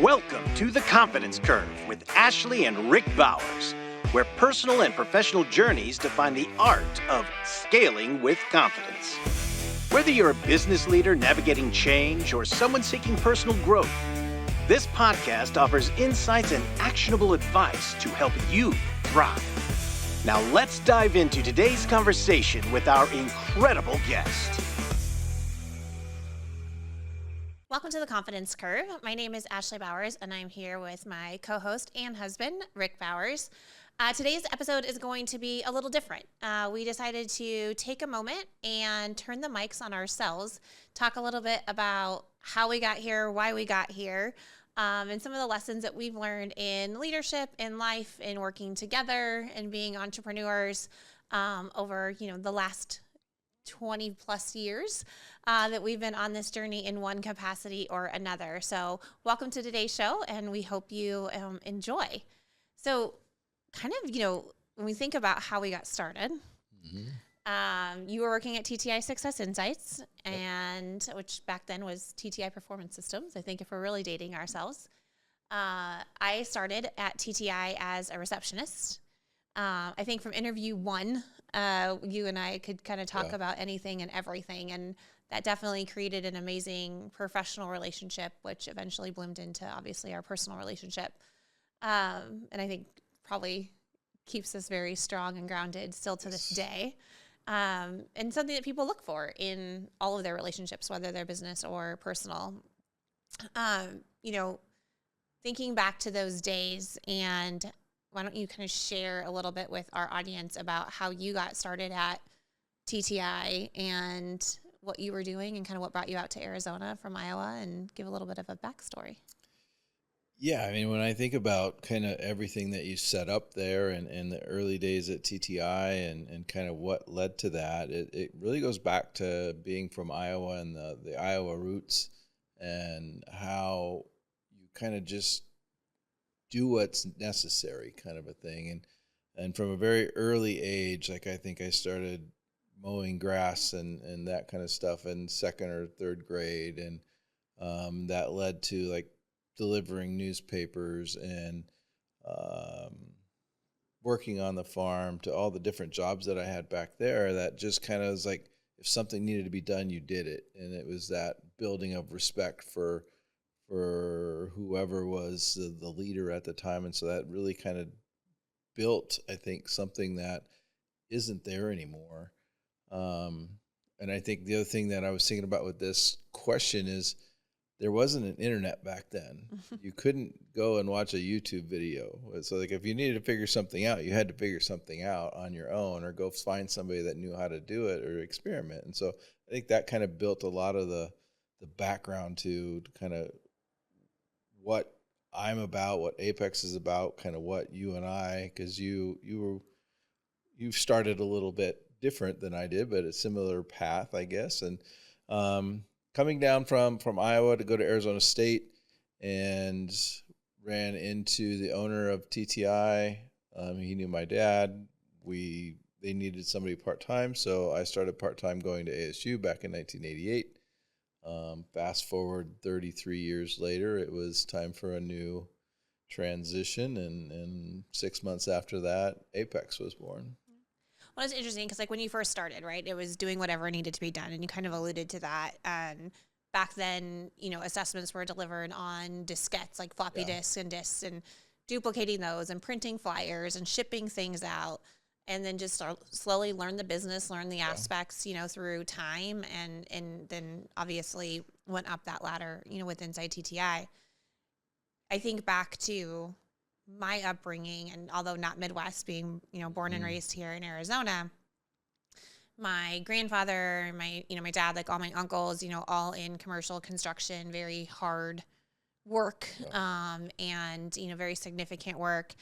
Welcome to The Confidence Curve with Ashley and Rick Bowers, where personal and professional journeys define the art of scaling with confidence. Whether you're a business leader navigating change or someone seeking personal growth, this podcast offers insights and actionable advice to help you thrive. Now let's dive into today's conversation with our incredible guest. Welcome to The Confidence Curve. My name is Ashley Bowers, and I'm here with my co-host and husband, Rick Bowers. Today's episode is going to be a little different. We decided to take a moment and turn the mics on ourselves, talk a little bit about how we got here, why we got here, and some of the lessons that we've learned in leadership, in life, in working together, and being entrepreneurs over the last 20 plus years that we've been on this journey in one capacity or another. So welcome to today's show, and we hope you enjoy. So kind of, when we think about how we got started, you were working at TTI Success Insights, and which back then was TTI Performance Systems, I think, if we're really dating ourselves. I started at TTI as a receptionist. I think from interview one, you and I could kind of talk about anything and everything, and that definitely created an amazing professional relationship, which eventually bloomed into obviously our personal relationship. And I think probably keeps us very strong and grounded still to this day. And something that people look for in all of their relationships, whether they're business or personal. Thinking back to those days, and why don't you kind of share a little bit with our audience about how you got started at TTI and what you were doing and kind of what brought you out to Arizona from Iowa, and give a little bit of a backstory. Yeah, I mean, when I think about kind of everything that you set up there and the early days at TTI and kind of what led to that, it really goes back to being from Iowa and the Iowa roots, and how you kind of just do what's necessary kind of a thing. And from a very early age, like I think I started mowing grass and that kind of stuff in second or third grade. And that led to like delivering newspapers and working on the farm, to all the different jobs that I had back there. That just kind of was like, if something needed to be done, you did it. And it was that building of respect for whoever was the leader at the time. And so that really kind of built, I think, something that isn't there anymore. And I think the other thing that I was thinking about with this question is, there wasn't an internet back then. You couldn't go and watch a YouTube video. So like if you needed to figure something out, you had to figure something out on your own, or go find somebody that knew how to do it, or experiment. And so I think that kind of built a lot of the background to kind of what I'm about, what Apex is about, kind of what you and I, because you've started a little bit different than I did, but a similar path, I guess. And coming down from Iowa to go to Arizona State, and ran into the owner of TTI. He knew my dad. They needed somebody part-time, so I started part-time going to ASU back in 1988. Fast forward 33 years later, it was time for a new transition, and 6 months after that, Apex was born. Well, it's interesting because like when you first started, right, it was doing whatever needed to be done, and you kind of alluded to that. And back then, assessments were delivered on diskettes, like floppy disks, and duplicating those and printing flyers and shipping things out, and then just slowly learn the business, learn the aspects, through time, and then obviously went up that ladder, with inside TTI. I think back to my upbringing, and although not Midwest, being, born and raised here in Arizona, my grandfather, my dad, like all my uncles, all in commercial construction, very hard work, and, very significant work.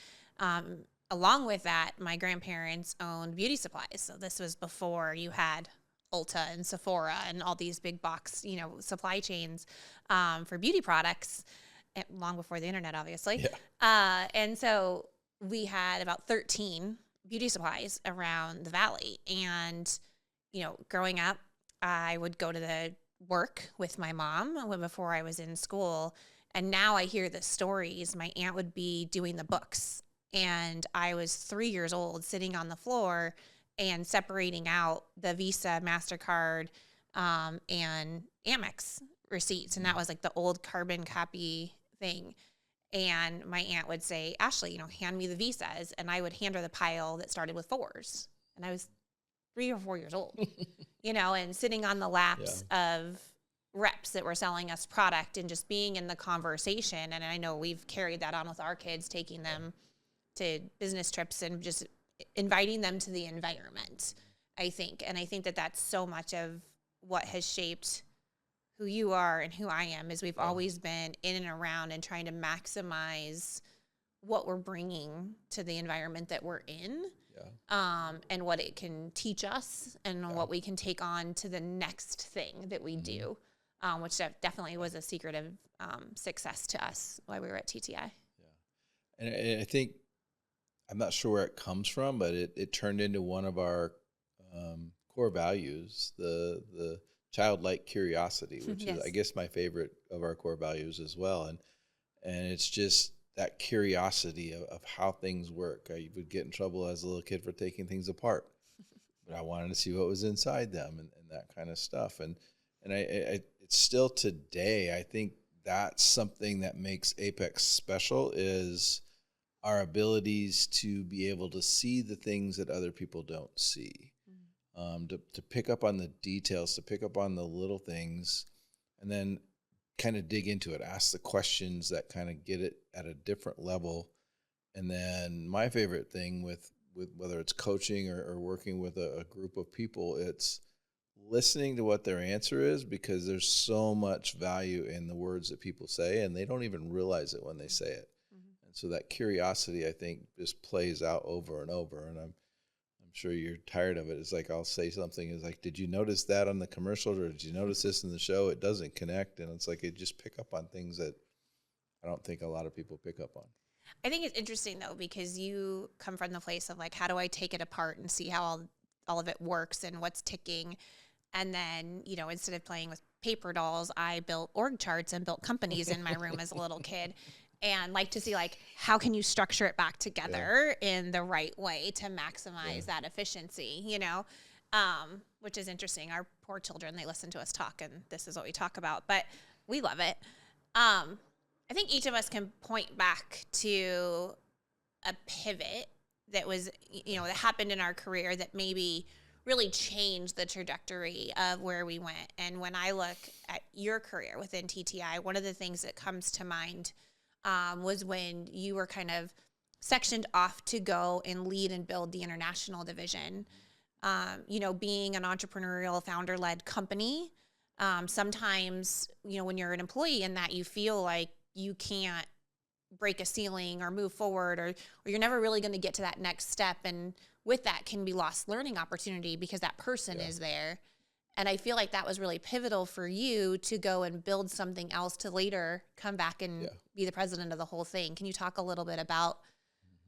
Along with that, my grandparents owned beauty supplies. So this was before you had Ulta and Sephora and all these big box, supply chains, for beauty products. Long before the internet, obviously. Yeah. And so we had about 13 beauty supplies around the valley. And, growing up, I would go to the work with my mom before I was in school. And now I hear the stories. My aunt would be doing the books, and I was 3 years old sitting on the floor and separating out the Visa, MasterCard, and Amex receipts. And that was like the old carbon copy thing. And my aunt would say, Ashley, hand me the Visas. And I would hand her the pile that started with 4s. And I was 3 or 4 years old, and sitting on the laps of reps that were selling us product and just being in the conversation. And I know we've carried that on with our kids, taking them to business trips and just inviting them to the environment, I think. And I think that that's so much of what has shaped who you are and who I am, is we've always been in and around and trying to maximize what we're bringing to the environment that we're in, and what it can teach us and what we can take on to the next thing that we do, which definitely was a secret of success to us while we were at TTI. Yeah. And I think, I'm not sure where it comes from, but it turned into one of our core values, the childlike curiosity, which is, I guess, my favorite of our core values as well. And it's just that curiosity of how things work. I would get in trouble as a little kid for taking things apart, but I wanted to see what was inside them and that kind of stuff. And I it's still today, I think that's something that makes Apex special, is our abilities to be able to see the things that other people don't see, to pick up on the details, to pick up on the little things, and then kind of dig into it, ask the questions that kind of get it at a different level. And then my favorite thing with whether it's coaching or working with a group of people, it's listening to what their answer is, because there's so much value in the words that people say, and they don't even realize it when they say it. And so that curiosity, I think, just plays out over and over. And I'm sure you're tired of it. It's like, I'll say something, is like, did you notice that on the commercial, or did you notice this in the show? It doesn't connect. And it's like, it just pick up on things that I don't think a lot of people pick up on. I think it's interesting, though, because you come from the place of like, how do I take it apart and see how all of it works and what's ticking? And then, instead of playing with paper dolls, I built org charts and built companies in my room as a little kid. And like to see, like, how can you structure it back together in the right way to maximize that efficiency, which is interesting. Our poor children, they listen to us talk, and this is what we talk about, but we love it. I think each of us can point back to a pivot that was, that happened in our career that maybe really changed the trajectory of where we went. And when I look at your career within TTI, one of the things that comes to mind was when you were kind of sectioned off to go and lead and build the international division. Being an entrepreneurial founder-led company, sometimes, when you're an employee in that, you feel like you can't break a ceiling or move forward, or you're never really going to get to that next step. And with that can be lost learning opportunity because that person is there. And I feel like that was really pivotal for you to go and build something else to later come back and be the president of the whole thing. Can you talk a little bit about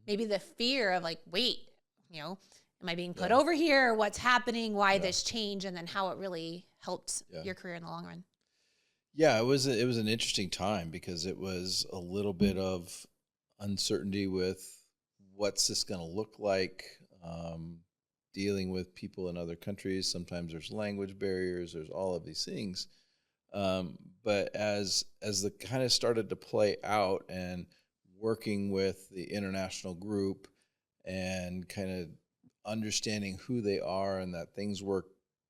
maybe the fear of like, wait, am I being put over here? What's happening? Why this change? And then how it really helped your career in the long run? Yeah, it was an interesting time, because it was a little bit of uncertainty with what's this going to look like, dealing with people in other countries. Sometimes there's language barriers, there's all of these things. But as the kind of started to play out, and working with the international group and kind of understanding who they are, and that things work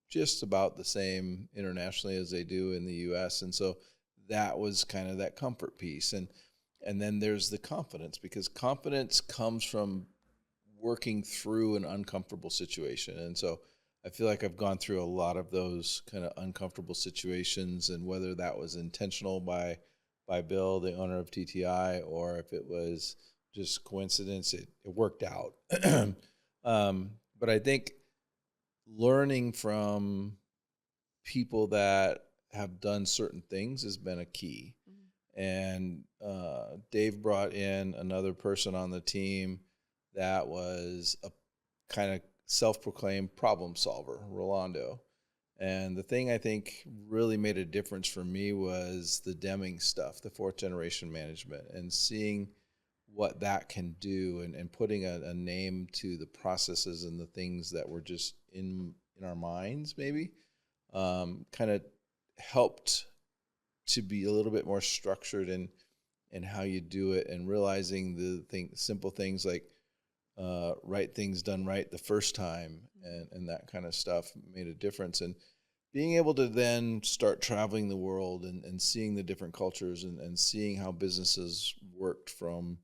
just about the same internationally as they do in the US. And so that was kind of that comfort piece. And then there's the confidence, because confidence comes from working through an uncomfortable situation. And so I feel like I've gone through a lot of those kind of uncomfortable situations, and whether that was intentional by Bill, the owner of TTI, or if it was just coincidence, it worked out. But I think learning from people that have done certain things has been a key. And Dave brought in another person on the team that was a kind of self-proclaimed problem solver, Rolando. And the thing I think really made a difference for me was the Deming stuff, the fourth generation management, and seeing what that can do, and putting a name to the processes and the things that were just in our minds, maybe kind of helped to be a little bit more structured in how you do it, and realizing the simple things like right things done right the first time, and that kind of stuff made a difference. And being able to then start traveling the world, and seeing the different cultures, and seeing how businesses worked from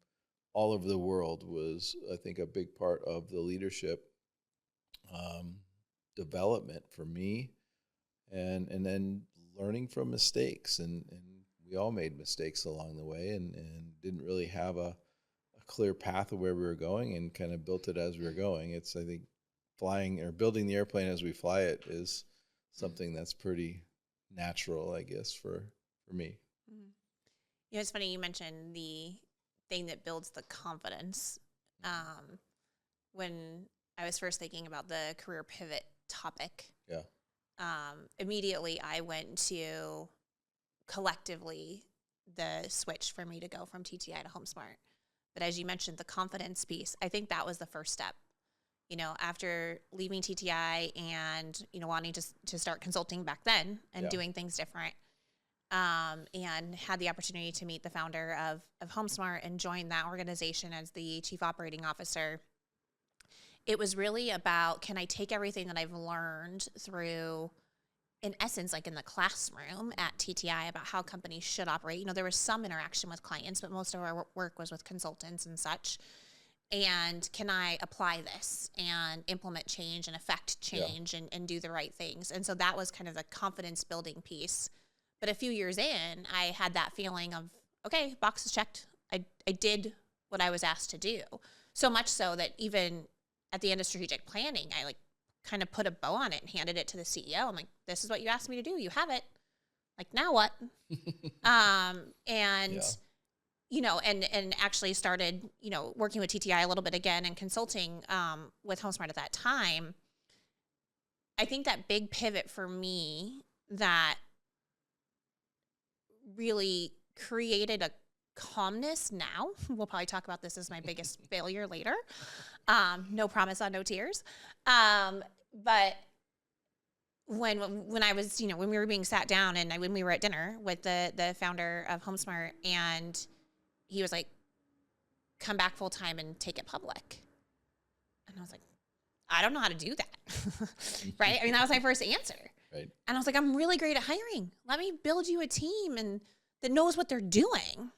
all over the world was, I think, a big part of the leadership development for me. And then learning from mistakes, and we all made mistakes along the way, and didn't really have a clear path of where we were going, and kind of built it as we were going. It's, I think, flying or building the airplane as we fly it is something that's pretty natural, I guess, for me. Mm-hmm. You know, it's funny you mentioned the thing that builds the confidence. When I was first thinking about the career pivot topic, immediately I went to collectively the switch for me to go from TTI to HomeSmart. But as you mentioned, the confidence piece, I think that was the first step. You know, after leaving TTI and, you know, wanting to start consulting back then and doing things different, and had the opportunity to meet the founder of HomeSmart and join that organization as the chief operating officer. It was really about, can I take everything that I've learned through, in essence, like in the classroom at TTI about how companies should operate. You know, there was some interaction with clients, but most of our work was with consultants and such. And can I apply this and implement change and affect change and do the right things? And so that was kind of the confidence building piece. But a few years in, I had that feeling of, okay, box is checked. I did what I was asked to do. So much so that even at the end of strategic planning, I like kind of put a bow on it and handed it to the CEO. I'm like, this is what you asked me to do. You have it. Like, now what? You know, and actually started, you know, working with TTI a little bit again and consulting with HomeSmart at that time. I think that big pivot for me that really created a calmness now. We'll probably talk about this as my biggest failure later. No promise on no tears. But when I was, you know, when we were being sat down and when we were at dinner with the founder of HomeSmart, and he was like, come back full time and take it public. And I was like, I don't know how to do that. Right? I mean, that was my first answer. Right. And I was like, I'm really great at hiring. Let me build you a team and that knows what they're doing.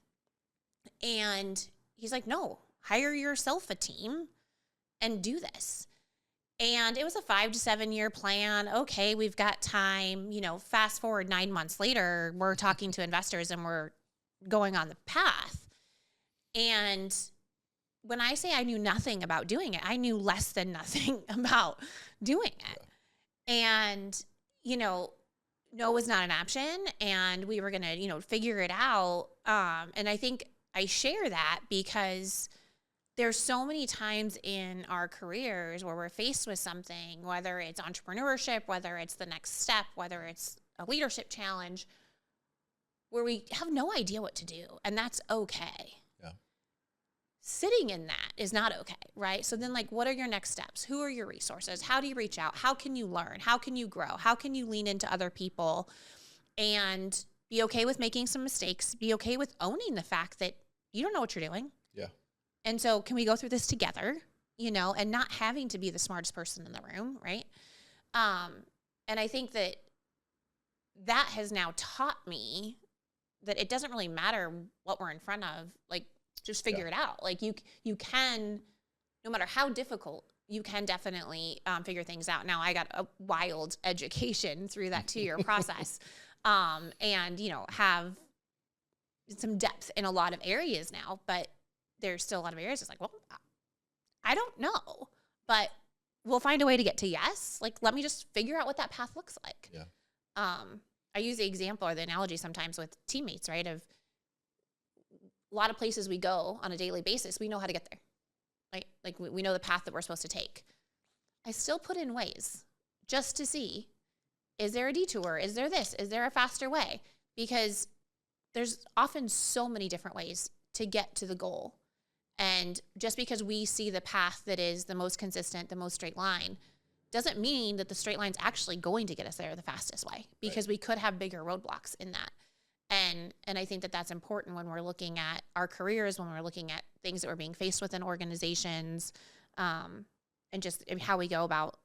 And he's like, no, hire yourself a team and do this. And it was a 5 to 7 year plan. Okay, we've got time. You know, fast forward 9 months later, we're talking to investors and we're going on the path. And when I say I knew nothing about doing it, I knew less than nothing about doing it. And, you know, no was not an option. And we were going to, you know, figure it out. And I think I share that because there's so many times in our careers where we're faced with something, whether it's entrepreneurship, whether it's the next step, whether it's a leadership challenge, where we have no idea what to do. And that's okay. Sitting in that is not okay, right? So then, like, what are your next steps? Who are your resources? How do you reach out? How can you learn? How can you grow? How can you lean into other people and be okay with making some mistakes? Be okay with owning the fact that you don't know what you're doing. Yeah. And so can we go through this together, you know, and not having to be the smartest person in the room, right? And I think that has now taught me that it doesn't really matter what we're in front of. Like, just figure it out. Like you can, no matter how difficult, you can definitely figure things out. Now, I got a wild education through that 2-year process, and, you know, have some depth in a lot of areas now, but there's still a lot of areas it's like, well, I don't know, but we'll find a way to get to yes. Like, let me just figure out what that path looks like. Yeah. I use the example or the analogy sometimes with teammates, right? Of a lot of places we go on a daily basis, we know how to get there. Right? Like we know the path that we're supposed to take. I still put in ways just to see Is there a detour? Is there this? Is there a faster way? Because there's often so many different ways to get to the goal. And just because we see the path that is the most consistent, the most straight line, doesn't mean that the straight line's actually going to get us there the fastest way, because we could have bigger roadblocks in that. And I think that that's important when we're looking at our careers, when we're looking at things that we're being faced with in organizations, and just how we go about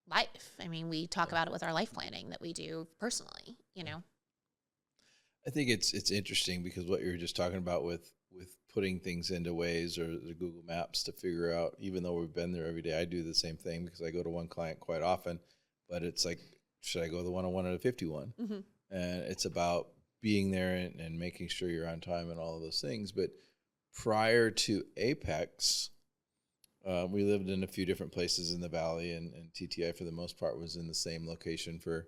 life. I mean, we talk about it with our life planning that we do personally, you know. I think it's interesting because what you were just talking about with putting things into Waze or the Google Maps to figure out, even though we've been there every day, I do the same thing because I go to one client quite often, but it's like, should I go the 101 or the 51? Mm-hmm. And it's about being there and making sure you're on time and all of those things. But prior to Apex, we lived in a few different places in the Valley, and TTI for the most part was in the same location for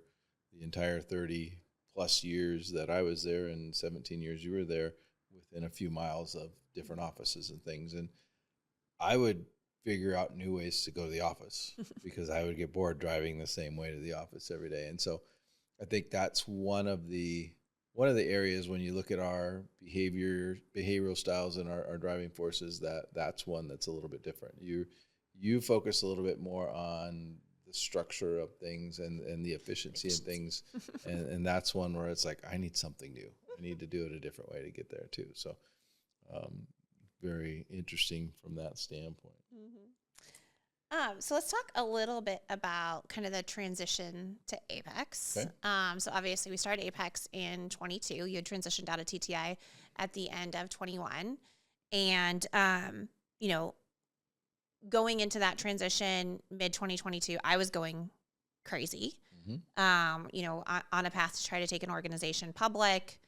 the entire 30 plus years that I was there, and 17 years you were there, within a few miles of different offices and things. And I would figure out new ways to go to the office because I would get bored driving the same way to the office every day. And so I think that's one of the areas when you look at our behavioral styles and our driving forces, that's one that's a little bit different. You focus a little bit more on the structure of things and the efficiency of things. And that's one where it's like, I need something new. I need to do it a different way to get there too. So very interesting from that standpoint. Mm-hmm. So let's talk a little bit about kind of the transition to Apex. Okay. So obviously we started Apex in 22. You had transitioned out of TTI at the end of 21. And, you know, going into that transition mid 2022, I was going crazy, you know, on a path to try to take an organization public,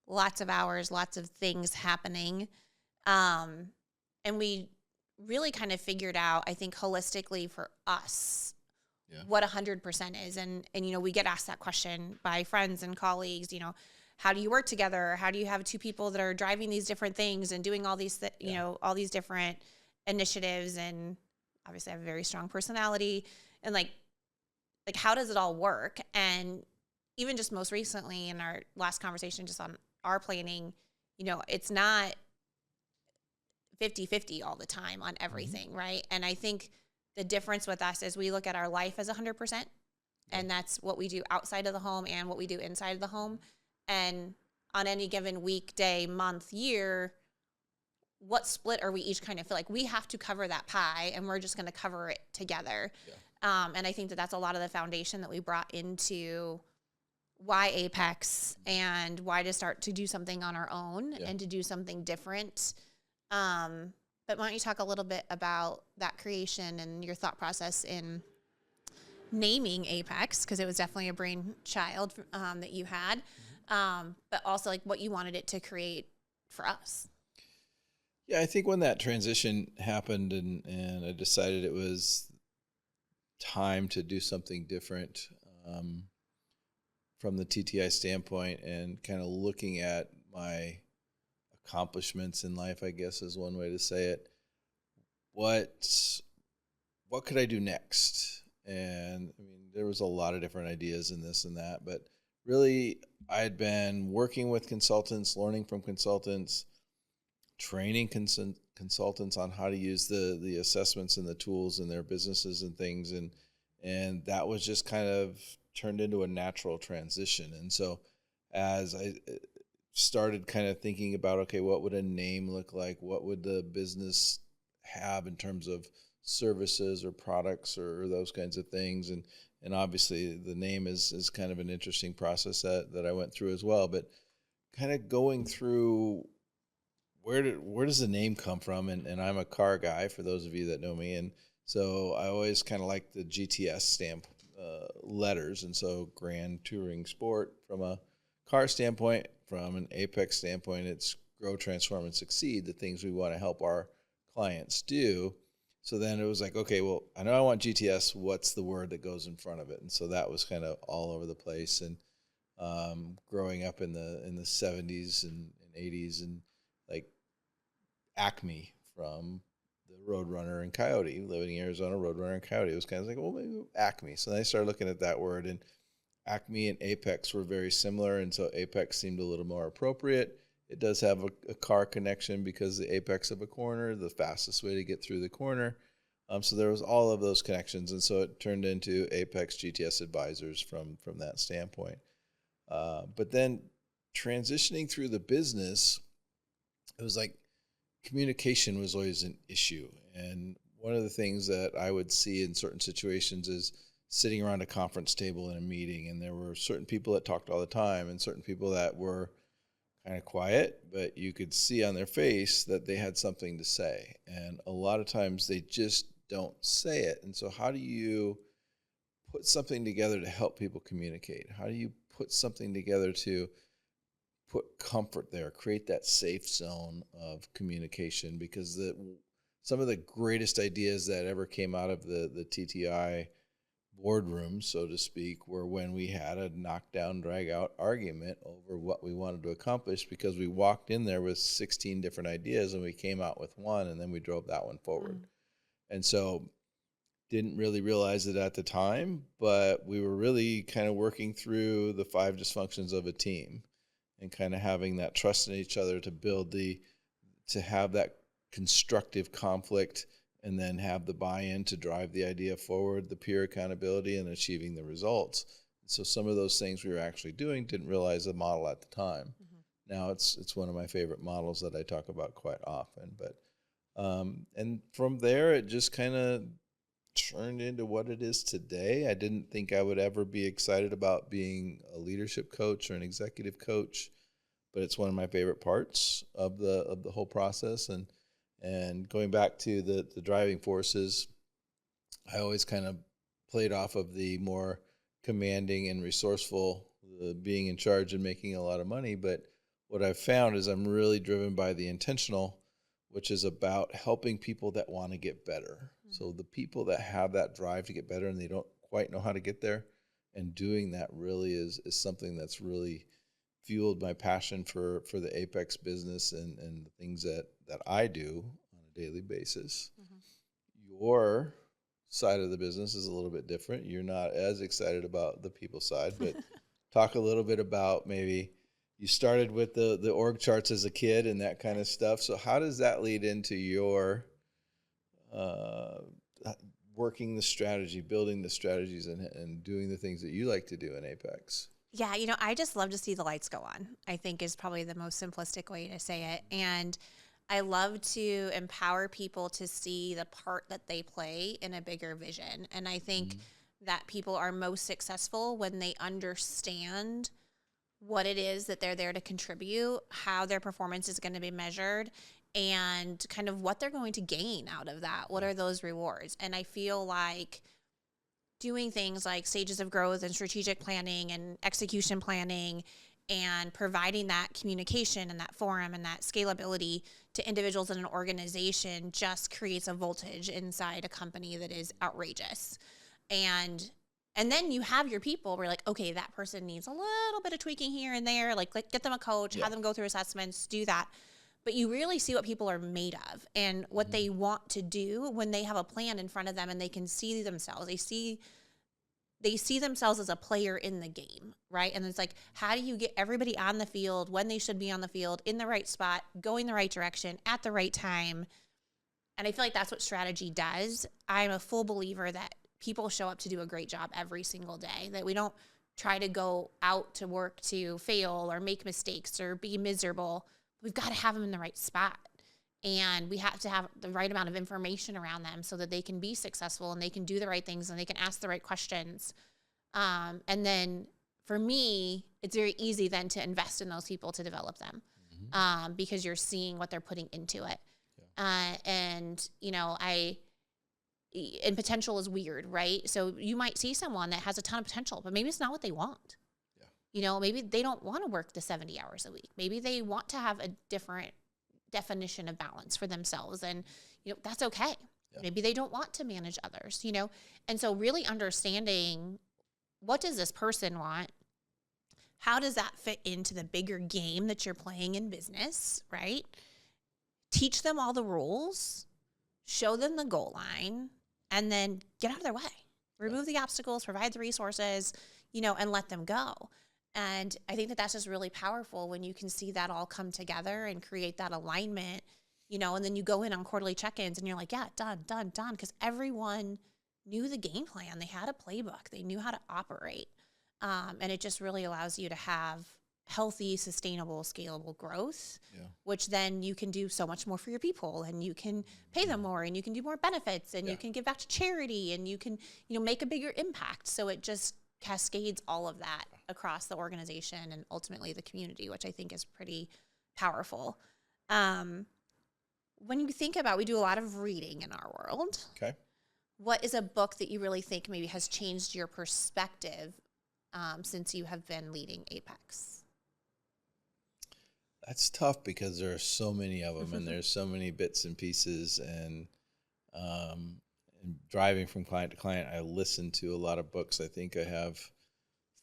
lots of hours, lots of things happening. And we really kind of figured out, I think, holistically for us, what 100% is. And, you know, we get asked that question by friends and colleagues, you know, how do you work together? How do you have two people that are driving these different things and doing all these, you know, all these different initiatives? And obviously I have a very strong personality, and like how does it all work? And even just most recently in our last conversation, just on our planning, you know, it's not 50-50 all the time on everything. Right. And I think the difference with us is we look at our life as 100%, and that's what we do outside of the home and what we do inside of the home. And on any given week, day, month, year, what split are we each kind of feel like we have to cover that pie, and we're just going to cover it together. And I think that that's a lot of the foundation that we brought into why Apex and why to start to do something on our own and to do something different. But why don't you talk a little bit about that creation and your thought process in naming Apex, because it was definitely a brainchild that you had, but also like what you wanted it to create for us. Yeah, I think when that transition happened and I decided it was time to do something different from the TTI standpoint, and kind of looking at my accomplishments in life, I guess is one way to say it. What could I do next? And I mean, there was a lot of different ideas in this and that, but really I had been working with consultants, learning from consultants, training consultants on how to use the assessments and the tools in their businesses and things. And that was just kind of turned into a natural transition. And so as I started kind of thinking about, okay, what would a name look like? What would the business have in terms of services or products or those kinds of things? And obviously the name is kind of an interesting process that I went through as well, but kind of going through where does the name come from? And I'm a car guy, for those of you that know me. And so I always kind of like the GTS stamp letters. And so Grand Touring Sport from a car standpoint, from an Apex standpoint, it's grow, transform, and succeed, the things we want to help our clients do. So then it was like, okay, well, I know I want GTS. What's the word that goes in front of it? And so that was kind of all over the place. And growing up in the 70s and 80s, and like Acme from the Roadrunner and Coyote, living in Arizona, Roadrunner and Coyote, it was kind of like, well, maybe Acme. So then I started looking at that word, and Acme and Apex were very similar, and so Apex seemed a little more appropriate. It does have a car connection because the apex of a corner, the fastest way to get through the corner. So there was all of those connections, and so it turned into Apex GTS Advisors from that standpoint. But then transitioning through the business, it was like communication was always an issue. And one of the things that I would see in certain situations is sitting around a conference table in a meeting, and there were certain people that talked all the time and certain people that were kind of quiet, but you could see on their face that they had something to say. And a lot of times they just don't say it. And so how do you put something together to help people communicate? How do you put something together to put comfort there, create that safe zone of communication? Because some of the greatest ideas that ever came out of the TTI boardroom, so to speak, were when we had a knockdown, drag out argument over what we wanted to accomplish, because we walked in there with 16 different ideas and we came out with one, and then we drove that one forward. And so didn't really realize it at the time, but we were really kind of working through the 5 dysfunctions of a team and kind of having that trust in each other to have that constructive conflict, and then have the buy-in to drive the idea forward, the peer accountability, and achieving the results. So some of those things we were actually doing, didn't realize the model at the time. Now it's one of my favorite models that I talk about quite often. But and from there, it just kind of turned into what it is today. I didn't think I would ever be excited about being a leadership coach or an executive coach, but it's one of my favorite parts of the whole process. And going back to the driving forces, I always kind of played off of the more commanding and resourceful, being in charge and making a lot of money. But what I've found is I'm really driven by the intentional, which is about helping people that want to get better. So the people that have that drive to get better and they don't quite know how to get there, and doing that really is something that's really fueled my passion for the Apex business and the things that I do on a daily basis. Your side of the business is a little bit different. You're not as excited about the people side, but talk a little bit about, maybe you started with the org charts as a kid and that kind of stuff. So how does that lead into your working the strategy, building the strategies, and doing the things that you like to do in Apex? Yeah, I just love to see the lights go on, I think is probably the most simplistic way to say it. And I love to empower people to see the part that they play in a bigger vision. And I think that people are most successful when they understand what it is that they're there to contribute, how their performance is going to be measured, and kind of what they're going to gain out of that. What are those rewards? And I feel like doing things like stages of growth and strategic planning and execution planning, and providing that communication and that forum and that scalability to individuals in an organization just creates a voltage inside a company that is outrageous. And then you have your people where you're like, okay, that person needs a little bit of tweaking here and there, like get them a coach, have them go through assessments, do that. But you really see what people are made of and what they want to do when they have a plan in front of them and they can see themselves. They see themselves as a player in the game, right? And it's like, how do you get everybody on the field when they should be on the field, in the right spot, going the right direction, at the right time? And I feel like that's what strategy does. I'm a full believer that people show up to do a great job every single day, that we don't try to go out to work to fail or make mistakes or be miserable. We've got to have them in the right spot. And we have to have the right amount of information around them so that they can be successful and they can do the right things and they can ask the right questions. And then for me, it's very easy then to invest in those people to develop them because you're seeing what they're putting into it. And potential is weird, right? So you might see someone that has a ton of potential, but maybe it's not what they want. Maybe they don't want to work the 70 hours a week. Maybe they want to have a different definition of balance for themselves. And, that's okay. Yeah. Maybe they don't want to manage others, And so really understanding, what does this person want? How does that fit into the bigger game that you're playing in business, right? Teach them all the rules, show them the goal line, and then get out of their way. Remove the obstacles, provide the resources, and let them go. And I think that that's just really powerful when you can see that all come together and create that alignment, and then you go in on quarterly check-ins and you're like, yeah, done. Because everyone knew the game plan. They had a playbook. They knew how to operate. And it just really allows you to have healthy, sustainable, scalable growth, which then you can do so much more for your people, and you can pay them more, and you can do more benefits, and you can give back to charity, and you can, make a bigger impact. So it just cascades all of that across the organization and ultimately the community, which I think is pretty powerful. When you think about, we do a lot of reading in our world. Okay. What is a book that you really think maybe has changed your perspective since you have been leading Apex? That's tough because there are so many of them, and there's so many bits and pieces. And driving from client to client, I listen to a lot of books. I think I have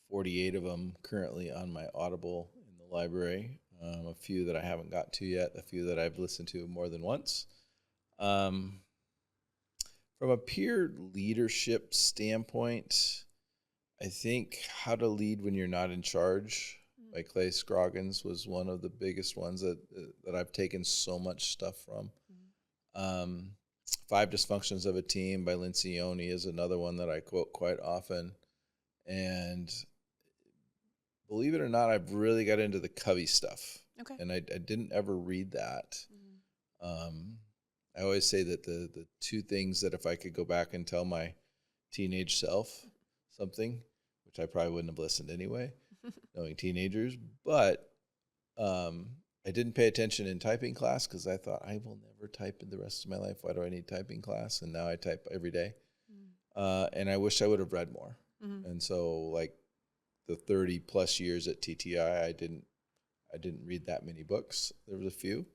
48 of them currently on my Audible in the library. A few that I haven't got to yet, a few that I've listened to more than once. From a peer leadership standpoint, I think How to Lead When You're Not in Charge by Clay Scroggins was one of the biggest ones that I've taken so much stuff from. 5 Dysfunctions of a Team by Lencioni is another one that I quote quite often. And believe it or not, I've really got into the Covey stuff. Okay. And I didn't ever read that. I always say that the 2 things that if I could go back and tell my teenage self something, which I probably wouldn't have listened anyway, knowing teenagers, but I didn't pay attention in typing class because I thought I will never type in the rest of my life. Why do I need typing class? And now I type every day. And I wish I would have read more. And so like the 30 plus years at TTI, I didn't read that many books. There was a few.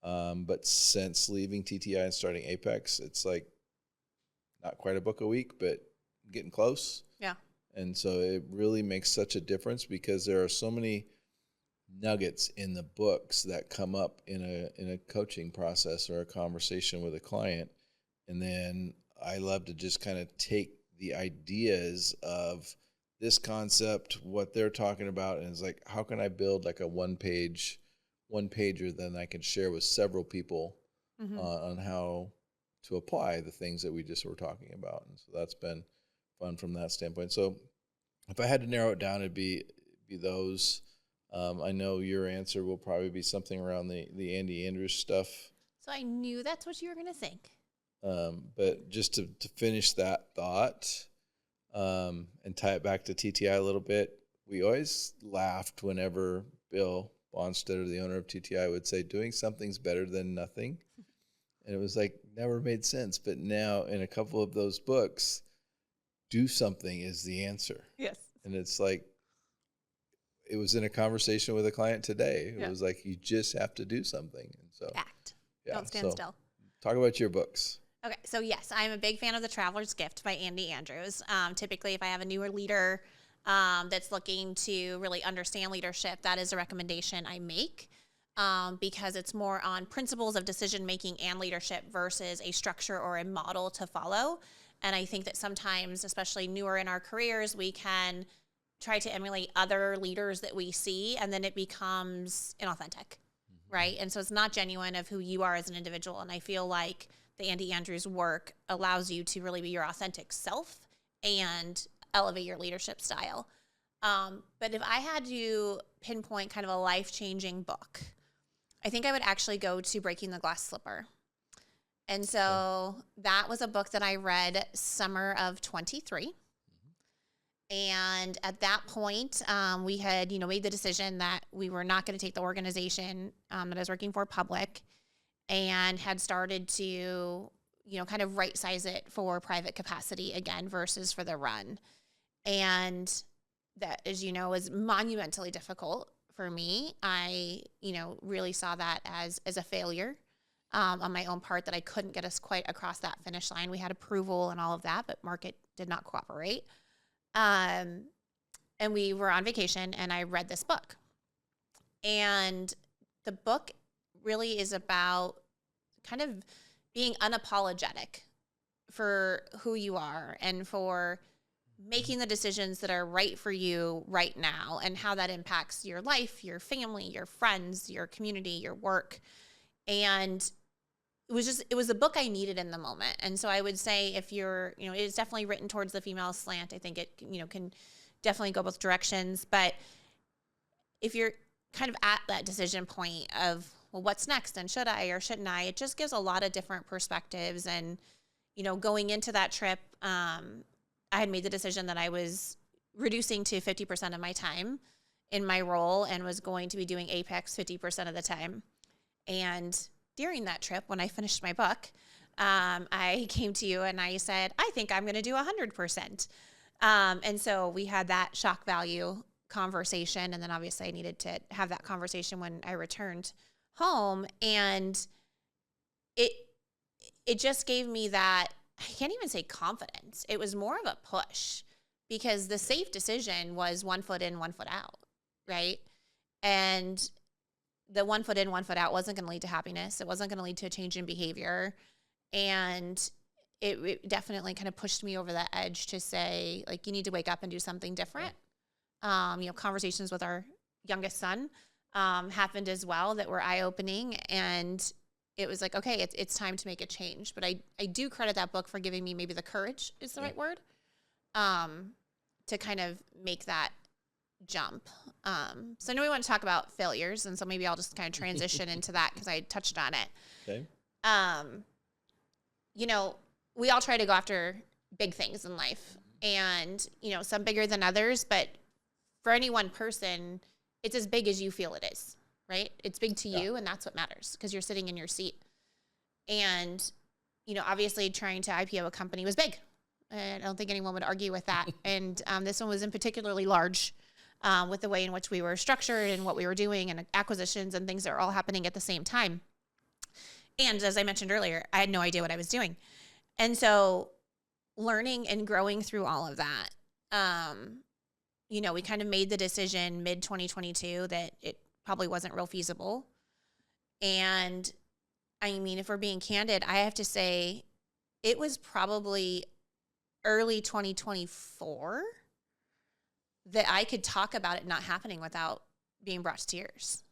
But since leaving TTI and starting Apex, it's like not quite a book a week, but getting close. Yeah. And so it really makes such a difference because there are so many nuggets in the books that come up in a coaching process or a conversation with a client. And then I love to just kind of take the ideas of this concept, what they're talking about, and it's like, how can I build like a one-pager then I can share with several people on how to apply the things that we just were talking about. And so that's been fun from that standpoint. So if I had to narrow it down, it'd be those. I know your answer will probably be something around the Andy Andrews stuff. So I knew that's what you were going to think. But just to finish that thought and tie it back to TTI a little bit, we always laughed whenever Bill Bonstetter, the owner of TTI, would say, doing something's better than nothing. And it was like, never made sense. But now in a couple of those books, do something is the answer. Yes. And it's like, it was in a conversation with a client today. It was like, you just have to do something. And so Act. Don't stand still. Talk about your books. Okay. So yes, I'm a big fan of The Traveler's Gift by Andy Andrews. Typically, if I have a newer leader that's looking to really understand leadership, that is a recommendation I make because it's more on principles of decision-making and leadership versus a structure or a model to follow. And I think that sometimes, especially newer in our careers, we can try to emulate other leaders that we see, and then it becomes inauthentic, right? And so it's not genuine of who you are as an individual. And I feel like the Andy Andrews work allows you to really be your authentic self and elevate your leadership style. But if I had to pinpoint kind of a life-changing book, I think I would actually go to Breaking the Glass Slipper. And so that was a book that I read summer of 23. And at that point, we had, made the decision that we were not going to take the organization that I was working for public, and had started to, kind of right size it for private capacity again versus for the run. And that, as you know, was monumentally difficult for me. I, really saw that as a failure on my own part, that I couldn't get us quite across that finish line. We had approval and all of that, but market did not cooperate. And we were on vacation, and I read this book. And the book really is about kind of being unapologetic for who you are and for making the decisions that are right for you right now and how that impacts your life, your family, your friends, your community, your work. And it was the book I needed in the moment. And so I would say if you're, it's definitely written towards the female slant. I think it, can definitely go both directions. But if you're kind of at that decision point of, well, what's next? And should I or shouldn't I? It just gives a lot of different perspectives. And, going into that trip, I had made the decision that I was reducing to 50% of my time in my role and was going to be doing Apex 50% of the time. And during that trip, when I finished my book, I came to you and I said, I think I'm going to do 100%. And so we had that shock value conversation. And then obviously I needed to have that conversation when I returned home. And it just gave me that, I can't even say confidence. It was more of a push because the safe decision was 1 foot in, 1 foot out, right? And the 1 foot in, 1 foot out wasn't going to lead to happiness. It wasn't going to lead to a change in behavior. And it definitely kind of pushed me over the edge to say, like, you need to wake up and do something different. Conversations with our youngest son happened as well that were eye-opening. And it was like, okay, it's time to make a change. But I do credit that book for giving me maybe the courage is the right word, to kind of make that jump. So I know we want to talk about failures, and so maybe I'll just kind of transition into that because I touched on it. Okay. We all try to go after big things in life, and, some bigger than others, but for any one person, it's as big as you feel it is, right? It's big to you, and that's what matters because you're sitting in your seat. And, obviously trying to IPO a company was big. And I don't think anyone would argue with that. And this one was in particularly large with the way in which we were structured and what we were doing and acquisitions and things that were all happening at the same time. And as I mentioned earlier, I had no idea what I was doing. And so learning and growing through all of that, we kind of made the decision mid-2022 that it probably wasn't real feasible. And I mean, if we're being candid, I have to say it was probably early 2024 that I could talk about it not happening without being brought to tears.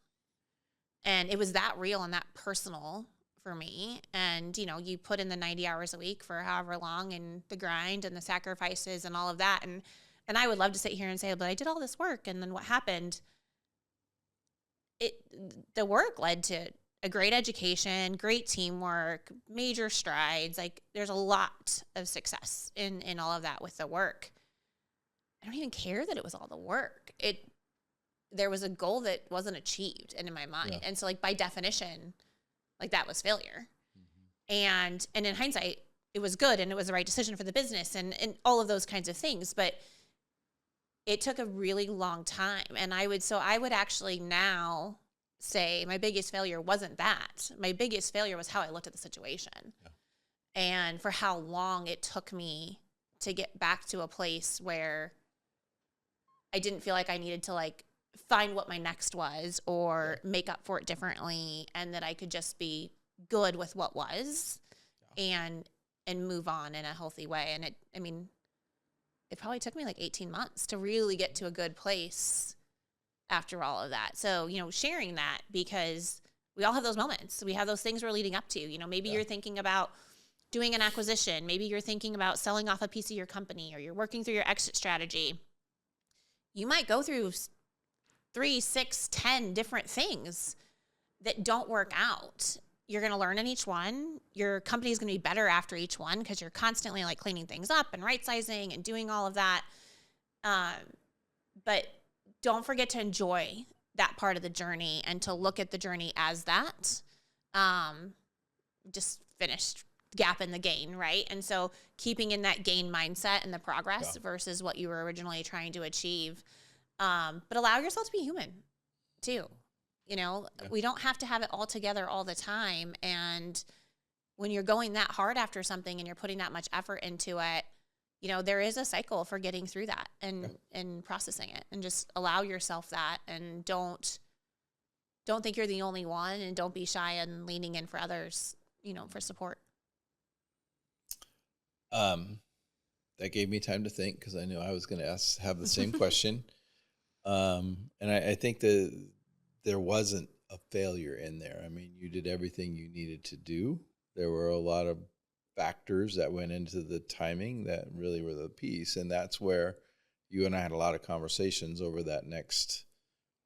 And it was that real and that personal for me. And, you put in the 90 hours a week for however long and the grind and the sacrifices and all of that. And I would love to sit here and say, but I did all this work. And then what happened? The work led to a great education, great teamwork, major strides. Like there's a lot of success in all of that with the work. I don't even care that it was all the work. There was a goal that wasn't achieved in my mind. Yeah. And so like by definition, like that was failure. Mm-hmm. And in hindsight, it was good and it was the right decision for the business and all of those kinds of things. But it took a really long time. And I would actually now say my biggest failure wasn't that. My biggest failure was how I looked at the situation. Yeah. And for how long it took me to get back to a place where I didn't feel like I needed to like find what my next was or make up for it differently, and that I could just be good with what was and move on in a healthy way. And it probably took me like 18 months to really get to a good place after all of that. So, sharing that because we all have those moments. We have those things we're leading up to. Maybe you're thinking about doing an acquisition. Maybe you're thinking about selling off a piece of your company, or you're working through your exit strategy. You might go through 3, 6, 10 different things that don't work out. You're going to learn in each one. Your company is going to be better after each one because you're constantly like cleaning things up and right-sizing and doing all of that. But don't forget to enjoy that part of the journey and to look at the journey as that. Just finished gap in the gain, right? And so keeping in that gain mindset and the progress versus what you were originally trying to achieve. But allow yourself to be human too. We don't have to have it all together all the time. And when you're going that hard after something and you're putting that much effort into it, there is a cycle for getting through that and processing it, and just allow yourself that, and don't think you're the only one, and don't be shy and leaning in for others, for support. that gave me time to think because I knew I was going to have the same question. And I think that there wasn't a failure in there. I mean, you did everything you needed to do. There were a lot of factors that went into the timing that really were the piece. And that's where you and I had a lot of conversations over that next,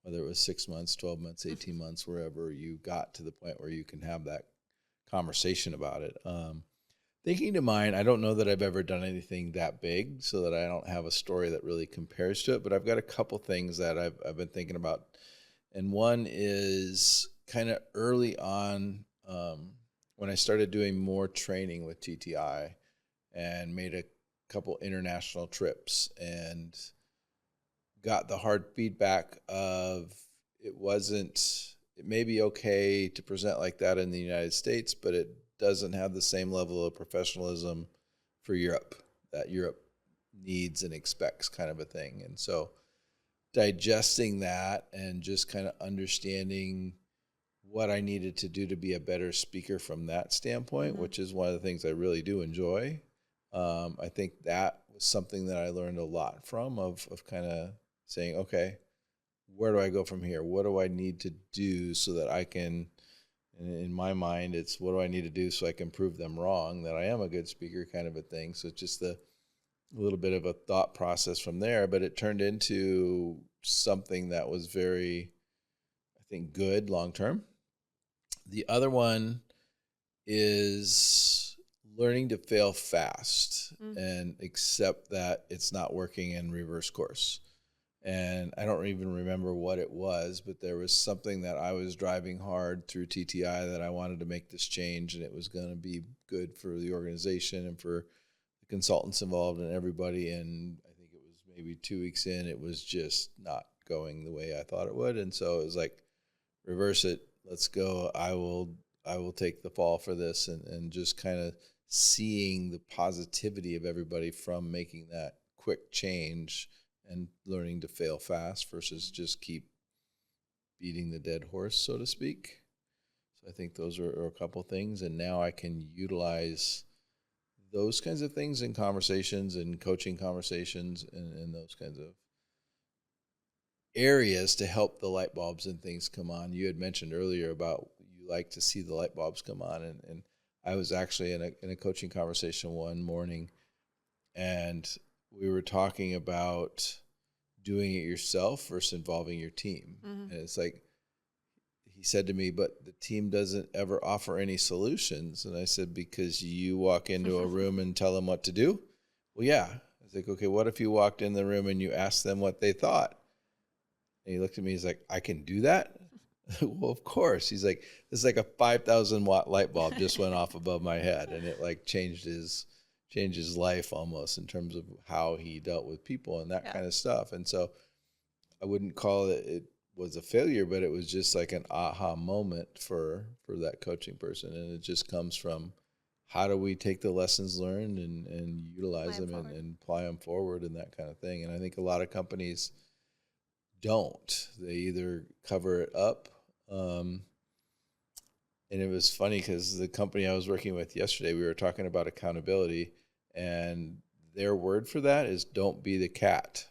whether it was 6 months, 12 months, 18 months, wherever you got to the point where you can have that conversation about it. Thinking to mind, I don't know that I've ever done anything that big so that I don't have a story that really compares to it, but I've got a couple things that I've been thinking about. And one is kind of early on when I started doing more training with TTI and made a couple international trips and got the hard feedback of it may be okay to present like that in the United States, but it doesn't have the same level of professionalism for Europe that Europe needs and expects, kind of a thing. And so digesting that and just kind of understanding what I needed to do to be a better speaker from that standpoint, which is one of the things I really do enjoy. I think that was something that I learned a lot from of kind of saying, okay, where do I go from here? What do I need to do so that I can, in my mind, it's what do I need to do so I can prove them wrong, that I am a good speaker, kind of a thing. So it's just a little bit of a thought process from there, but it turned into something that was very, I think, good long-term. The other one is learning to fail fast and accept that it's not working and reverse course. And I don't even remember what it was, but there was something that I was driving hard through TTI that I wanted to make this change, and it was going to be good for the organization and for the consultants involved and everybody. And I think it was maybe 2 weeks in, it was just not going the way I thought it would. And so it was like, reverse it. Let's go. I will take the fall for this, and just kind of seeing the positivity of everybody from making that quick change and learning to fail fast versus just keep beating the dead horse, so to speak. So I think those are a couple things. And now I can utilize those kinds of things in conversations and coaching conversations and those kinds of areas to help the light bulbs and things come on. You had mentioned earlier about you like to see the light bulbs come on. And I was actually in a coaching conversation one morning, and we were talking about doing it yourself versus involving your team. And it's like, he said to me, but the team doesn't ever offer any solutions. And I said, because you walk into a room and tell them what to do? Well, yeah. I was like, okay, what if you walked in the room and you asked them what they thought? And he looked at me, he's like, I can do that? Well, of course. He's like, this is like a 5,000 watt light bulb just went off above my head. And it like changed his life almost in terms of how he dealt with people and that kind of stuff. And so I wouldn't call it was a failure, but it was just like an aha moment for that coaching person. And it just comes from, how do we take the lessons learned and utilize them and apply them forward and that kind of thing. And I think a lot of companies don't. They either cover it up. And it was funny because the company I was working with yesterday, we were talking about accountability, and their word for that is don't be the cat.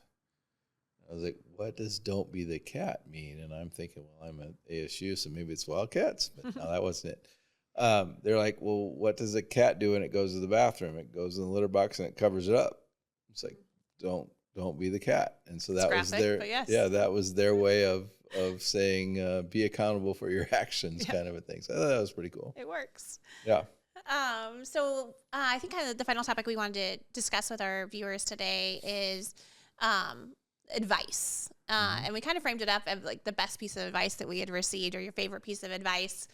I was like, what does don't be the cat mean? And I'm thinking, well, I'm at ASU, so maybe it's Wildcats, but no, that wasn't it. They're like, well, what does a cat do when it goes to the bathroom? It goes in the litter box and it covers it up. It's like, don't be the cat. And so that was that was their way of saying, be accountable for your actions, kind of a thing. So that was pretty cool. It works. Yeah. So I think kind of the final topic we wanted to discuss with our viewers today is advice. And we kind of framed it up as like the best piece of advice that we had received, or your favorite piece of advice.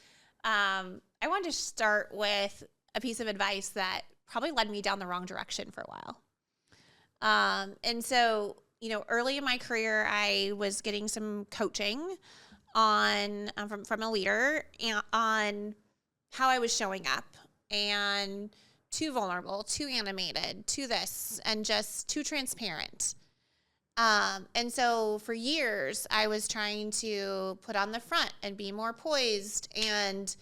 I wanted to start with a piece of advice that probably led me down the wrong direction for a while. And so, early in my career, I was getting some coaching on from a leader on how I was showing up, and too vulnerable, too animated, too this, and just too transparent. And so for years, I was trying to put on the front and be more poised and,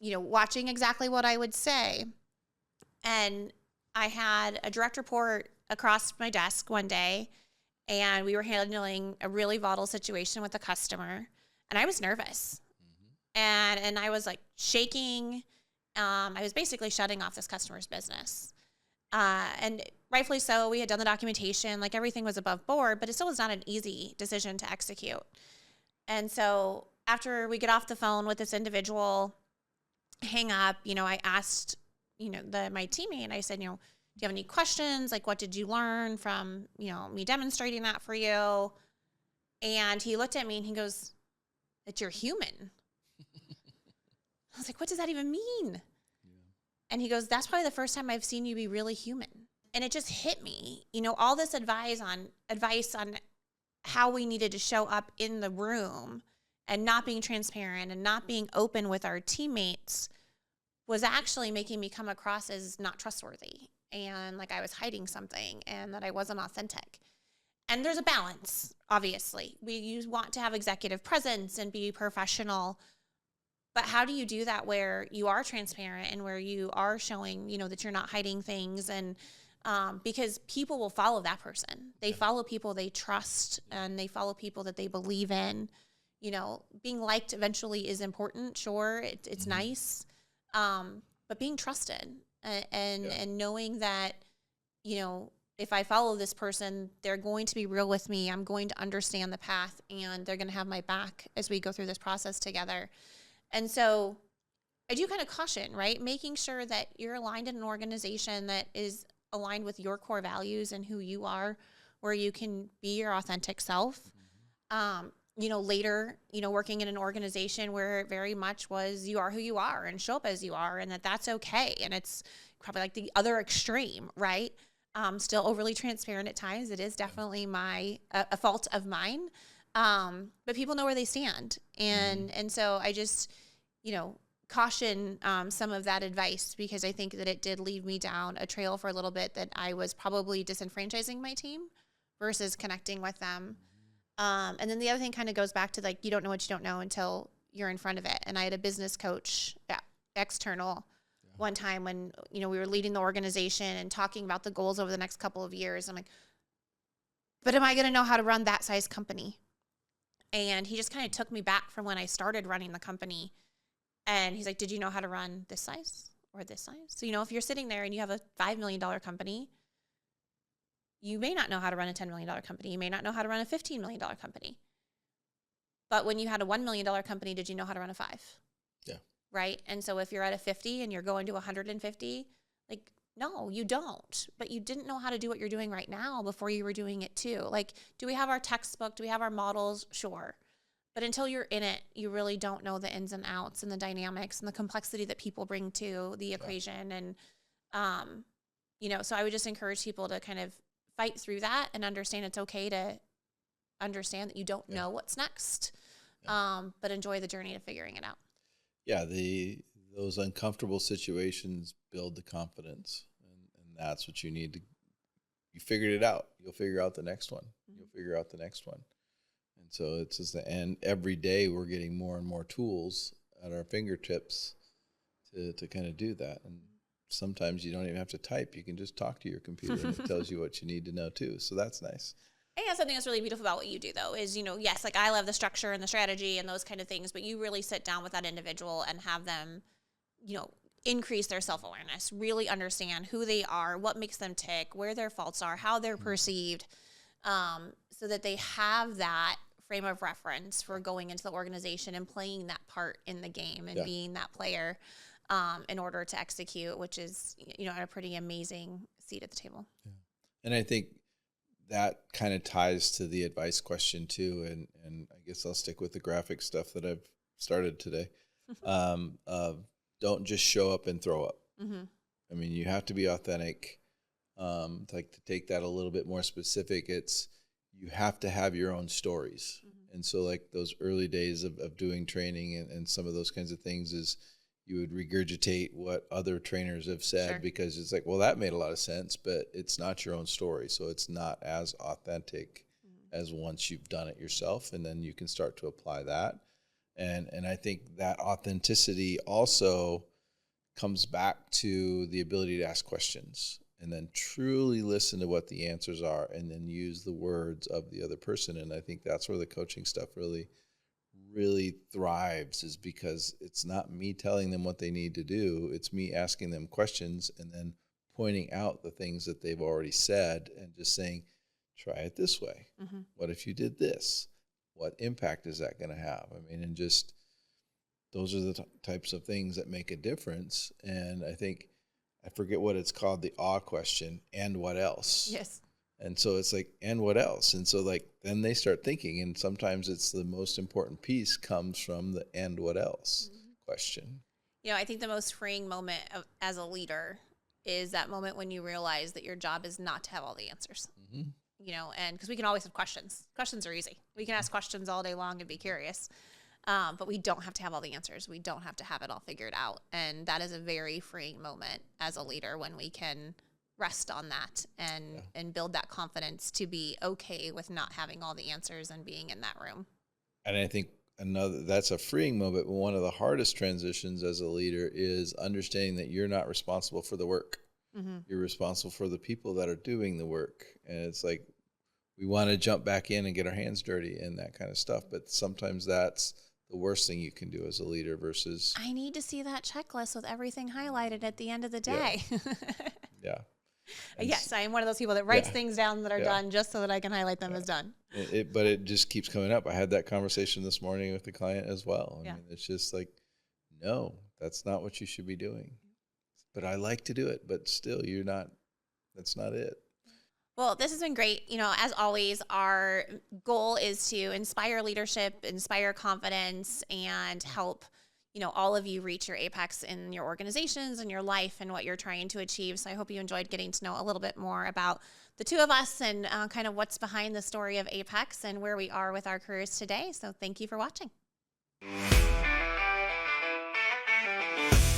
watching exactly what I would say. And I had a direct report across my desk one day, and we were handling a really volatile situation with a customer, and I was nervous. And I was like shaking. I was basically shutting off this customer's business. And rightfully so, we had done the documentation, like everything was above board, but it still was not an easy decision to execute. And so after we get off the phone with this individual, hang up, I asked, my teammate, and I said, do you have any questions? Like, what did you learn from, me demonstrating that for you? And he looked at me and he goes, that you're human. I was like, what does that even mean? Yeah. And he goes, that's probably the first time I've seen you be really human. And it just hit me, all this advice on how we needed to show up in the room and not being transparent and not being open with our teammates was actually making me come across as not trustworthy and like I was hiding something and that I wasn't authentic. And there's a balance, obviously. You want to have executive presence and be professional, but how do you do that where you are transparent and where you are showing, that you're not hiding things? And because people will follow that person. They follow people they trust and they follow people that they believe in. Being liked eventually is important. Sure, it's nice. But being trusted and knowing that, if I follow this person, they're going to be real with me. I'm going to understand the path and they're going to have my back as we go through this process together. And so I do kind of caution, right? Making sure that you're aligned in an organization that is aligned with your core values and who you are, where you can be your authentic self. Later, working in an organization where it very much was you are who you are and show up as you are and that's okay. And it's probably like the other extreme, right? Still overly transparent at times. It is definitely a fault of mine. But people know where they stand. And so I just, caution some of that advice because I think that it did lead me down a trail for a little bit that I was probably disenfranchising my team versus connecting with them. And then the other thing kind of goes back to like, you don't know what you don't know until you're in front of it. And I had a business coach, external, one time when, we were leading the organization and talking about the goals over the next couple of years. I'm like, but am I going to know how to run that size company? And he just kind of took me back from when I started running the company. And he's like, did you know how to run this size or this size? So, if you're sitting there and you have a $5 million company, you may not know how to run a $10 million company. You may not know how to run a $15 million company. But when you had a $1 million company, did you know how to run a 5? Yeah. Right? And so if you're at a 50 and you're going to 150, like, no, you don't. But you didn't know how to do what you're doing right now before you were doing it too. Like, do we have our textbook? Do we have our models? Sure. But until you're in it, you really don't know the ins and outs and the dynamics and the complexity that people bring to the equation. And, so I would just encourage people to kind of fight through that and understand it's okay to understand that you don't know what's next, but enjoy the journey of figuring it out. Yeah, those uncomfortable situations build the confidence, and that's what you need to. You figured it out. You'll figure out the next one. You'll figure out the next one. And so it's just and every day we're getting more and more tools at our fingertips to kind of do that. And sometimes you don't even have to type. You can just talk to your computer and it tells you what you need to know too. So that's nice. I think that's something that's really beautiful about what you do though is, yes, like I love the structure and the strategy and those kind of things, but you really sit down with that individual and have them, increase their self-awareness, really understand who they are, what makes them tick, where their faults are, how they're perceived, so that they have that frame of reference for going into the organization and playing that part in the game and being that player. In order to execute, which is, a pretty amazing seat at the table. Yeah. And I think that kind of ties to the advice question too. And I guess I'll stick with the graphic stuff that I've started today. Don't just show up and throw up. Mm-hmm. I mean, you have to be authentic. Like to take that a little bit more specific, you have to have your own stories. Mm-hmm. And so like those early days of doing training and some of those kinds of things is, you would regurgitate what other trainers have said because it's like, well, that made a lot of sense, but it's not your own story. So it's not as authentic as once you've done it yourself. And then you can start to apply that. And I think that authenticity also comes back to the ability to ask questions and then truly listen to what the answers are and then use the words of the other person. And I think that's where the coaching stuff really thrives, is because it's not me telling them what they need to do. It's me asking them questions and then pointing out the things that they've already said and just saying, try it this way. Mm-hmm. What if you did this? What impact is that going to have? I mean, and just those are the types of things that make a difference. And I think, I forget what it's called, the awe question, and what else? Yes. And so it's like, and what else? And so like, then they start thinking, and sometimes it's the most important piece comes from the and what else question. I think the most freeing moment as a leader is that moment when you realize that your job is not to have all the answers. Mm-hmm. And because we can always have questions. Questions are easy. We can ask questions all day long and be curious. But we don't have to have all the answers. We don't have to have it all figured out. And that is a very freeing moment as a leader when we can rest on that and build that confidence to be okay with not having all the answers and being in that room. And I think that's a freeing moment. But one of the hardest transitions as a leader is understanding that you're not responsible for the work. Mm-hmm. You're responsible for the people that are doing the work. And it's like, we want to jump back in and get our hands dirty and that kind of stuff. But sometimes that's the worst thing you can do as a leader versus... I need to see that checklist with everything highlighted at the end of the day. Yeah. Yes, I am one of those people that writes things down that are done just so that I can highlight them as done. But it just keeps coming up. I had that conversation this morning with the client as well. I mean, it's just like, no, that's not what you should be doing. But I like to do it, but still, that's not it. Well, this has been great. As always, our goal is to inspire leadership, inspire confidence, and help, all of you reach your apex in your organizations and your life and what you're trying to achieve. So I hope you enjoyed getting to know a little bit more about the two of us and kind of what's behind the story of Apex and where we are with our careers today. So thank you for watching.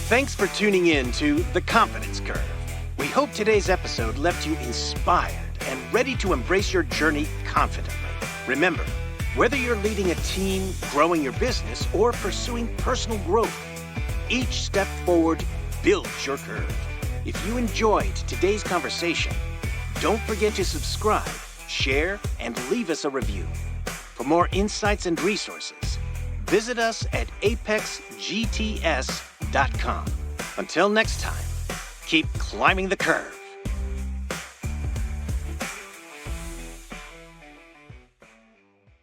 Thanks for tuning in to The Confidence Curve. We hope today's episode left you inspired and ready to embrace your journey confidently. Remember, whether you're leading a team, growing your business, or pursuing personal growth, each step forward builds your curve. If you enjoyed today's conversation, don't forget to subscribe, share, and leave us a review. For more insights and resources, visit us at apexgts.com. Until next time, keep climbing the curve.